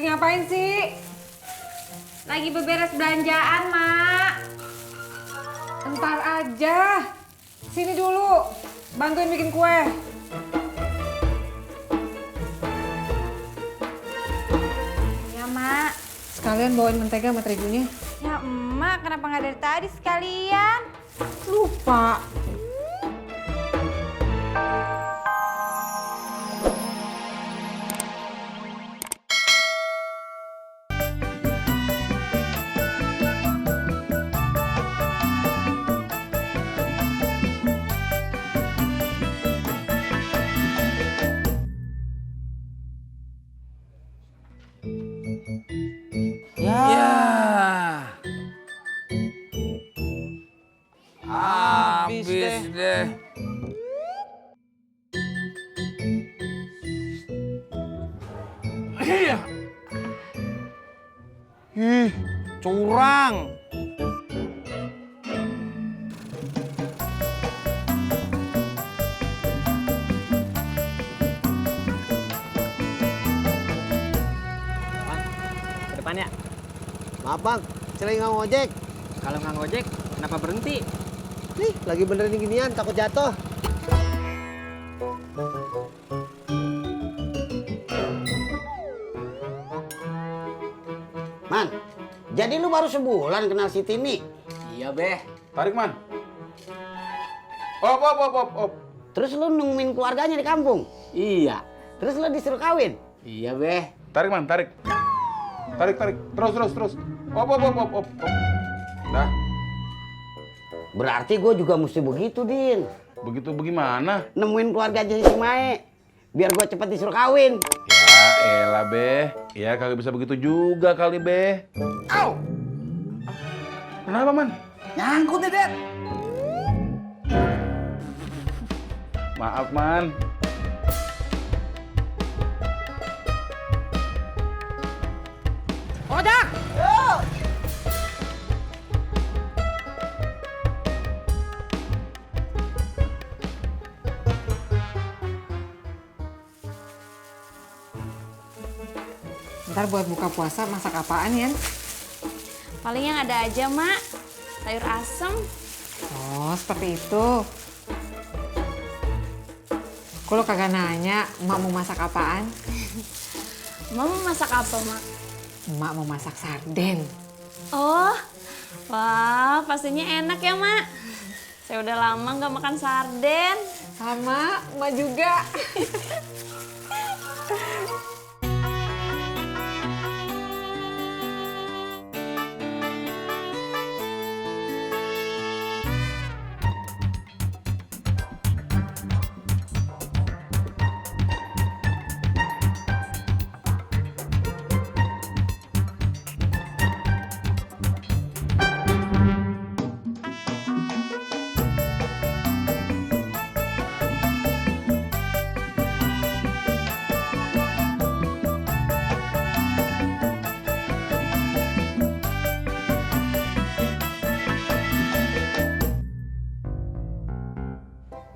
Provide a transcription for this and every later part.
Lagi ngapain sih? Lagi beberes belanjaan, Mak. Entar aja. Sini dulu. Bantuin bikin kue. Ya, Mak. Sekalian bawain mentega sama terigunya. Ya, Emak. Kenapa nggak dari tadi sekalian? Lupa. Habis deh. Iya. Ih, curang. Ke depan ya. Maaf bang, saya lagi nggak ngojek. Kalau nggak ngojek, kenapa berhenti? Nih, lagi benerin ginian, takut jatuh. Man, jadi lu baru sebulan kenal si Tini? Iya, Beh. Tarik, Man. Op. Terus lu nungguin keluarganya di kampung? Iya. Terus lu disuruh kawin? Iya, Beh. Tarik, Man, tarik. Tarik. Terus. Op. Dah, Berarti gue juga mesti begitu, Din. begitu bagaimana? Nemuin keluarganya si Mae. Biar gue cepet disuruh kawin. Ya elah, Beh. Ya kagak bisa begitu juga kali, Beh. Au! Kenapa, Man? Nyangkut deh, Det. Maaf, Man. Ojak! Ntar buat buka puasa masak apaan, Yan? Paling yang ada aja, Mak. Sayur asem. Oh, seperti itu. Kok lo kagak nanya emak mau masak apaan? Emak mau masak apa, Mak? Emak mau masak sarden. Oh, wah, pastinya enak ya, Mak. Saya udah lama nggak makan sarden. Sama, emak juga.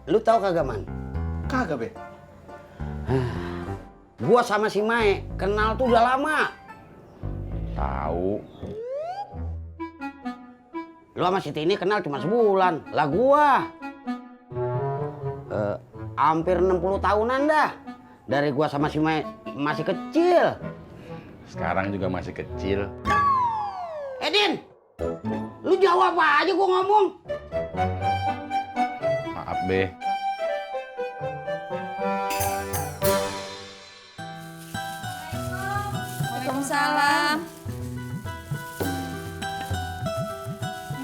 Lu tahu kagak, Man? Kagak, Beh. Gua sama si Mae kenal tuh udah lama. Tahu. Lu sama si Tini kenal cuma sebulan. Lah gua hampir 60 tahunan dah. Dari gua sama si Mae masih kecil. Sekarang juga masih kecil. Edin, lu jawab aja gua ngomong. Maaf, Beh. Waalaikumsalam.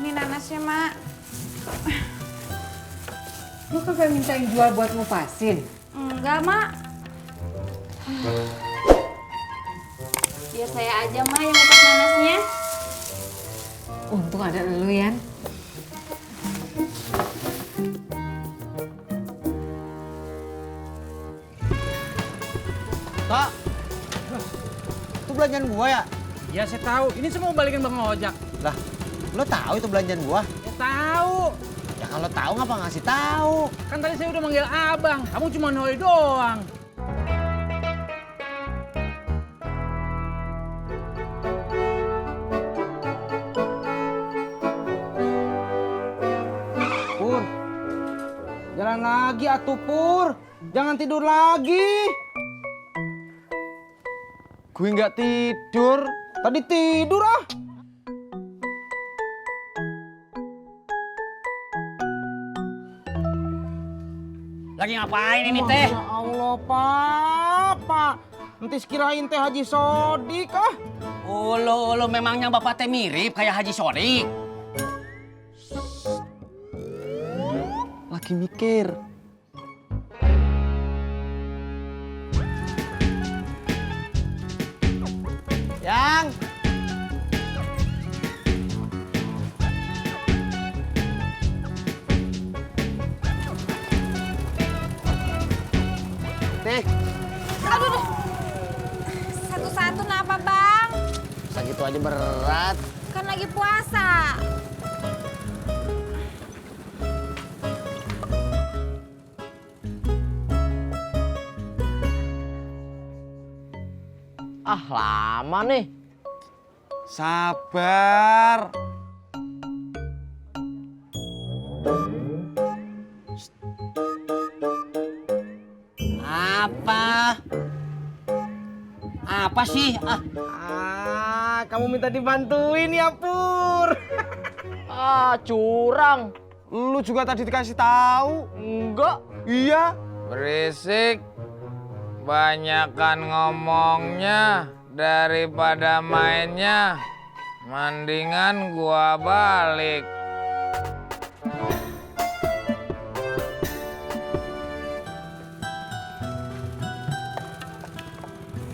Ini nanasnya, Mak. Lo kagak minta yang jual buat ngupasin? Enggak, Mak. Biar saya aja, Mak, yang ngupas nanasnya. Untung ada lu, Yan. Kak, itu belanjaan gua ya? Ya, saya tahu. Ini semua balikin Bang Ojak. Lah, lo tahu itu belanjaan gua? Ya tahu. Ya kalau tahu ngapa ngasih tahu? Kan tadi saya udah manggil Abang. Kamu cuma nol doang. Jalan lagi atuh Pur. Jangan tidur lagi. Gue nggak tidur. Tadi tidur ah. Lagi ngapain ini teh? Ya Allah, Pak. Nanti sekirain teh Haji Sodik ah. Ulu memangnya bapak teh mirip kayak Haji Sodik. Lagi mikir. Yang. Nih, Aduh. Satu-satu kenapa, Bang? segitu aja berat. Kan lagi puasa. Ah, lama nih. Sabar. Apa? Apa sih? Kamu minta dibantuin ya, Pur. Ah, curang. Lu juga tadi dikasih tahu. Enggak. Iya. Berisik, banyakan ngomongnya daripada mainnya. Mendingan gua balik.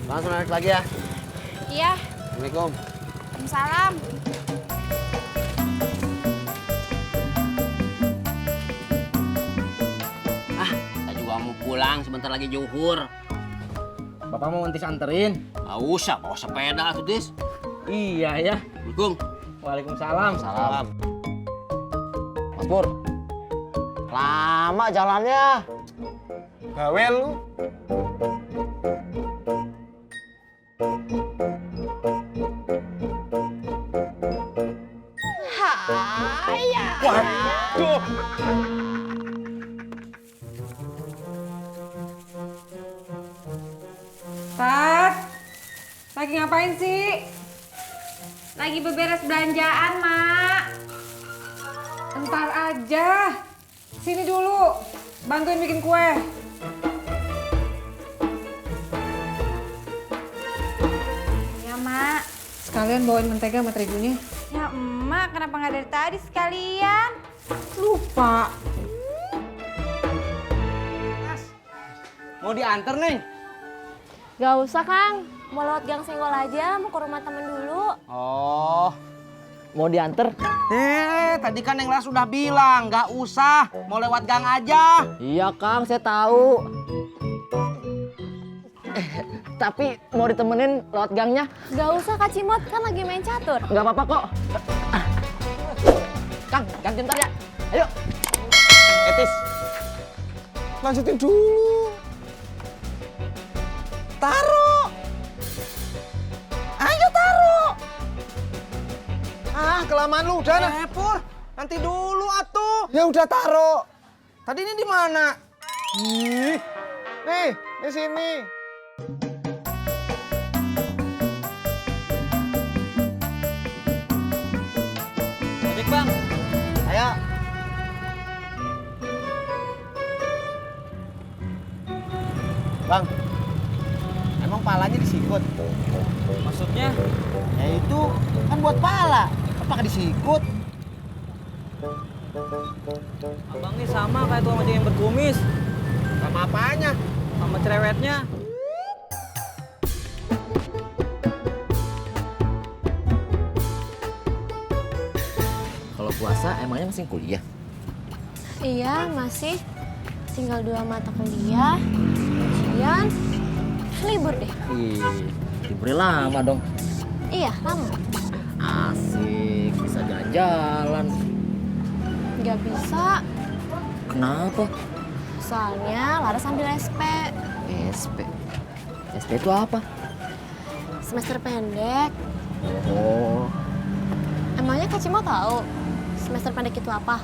Langsung naik lagi ya. Iya. Assalamualaikum. Waalaikumsalam. Kita juga mau pulang, sebentar lagi zuhur. Bapak mau ntis anterin? Nggak usah, bawa sepeda tuh, Dis. Iya ya. Assalamualaikum. Waalaikumsalam. Salam. Mas Pur. Lama jalannya. Bawel lu. Waduh. Tat, lagi ngapain sih? Lagi beberes belanjaan, Mak. Entar aja. Sini dulu, bantuin bikin kue. Ya, Mak. Sekalian bawain mentega sama terigunya. Ya, Emak, kenapa nggak dari tadi sekalian? Lupa. Mau diantar, Neng? Gak usah, Kang. Mau lewat Gang Senggol aja, mau ke rumah temen dulu. Oh. Mau diantar? Tadi kan Neng Ras udah bilang, nggak usah. Mau lewat gang aja. Iya, Kang, saya tahu. Tapi mau ditemenin lewat gangnya? Gak usah, Kak Cimot, kan lagi main catur. Nggak apa-apa kok. Kang, ganti ntar ya. Ayo. Etis. Lanjutin dulu. Taruh. Ayo taruh. Kelamaan lu udah nah. Pur, nanti dulu atuh. Ya udah taruh. Tadi ini di mana? Nih, di sini. Ojek, Bang. Ayo. Bang, emang palanya disikut? Maksudnya? Ya itu kan buat pala, apa disikut? Abang nih sama kayak tukang ojek yang berkumis. Sama apanya? Sama cerewetnya. Kalau puasa emangnya masih kuliah? Iya, masih. Tinggal 2 mata kuliah. Ujian, libur deh. Ih, liburnya lama dong. Iya, lama. Asik, bisa jalan-jalan. Gak bisa, Kenapa? soalnya Laras ambil SP. SP. SP itu apa? Semester pendek. Oh, Emangnya Kak Cimo tahu semester pendek itu apa?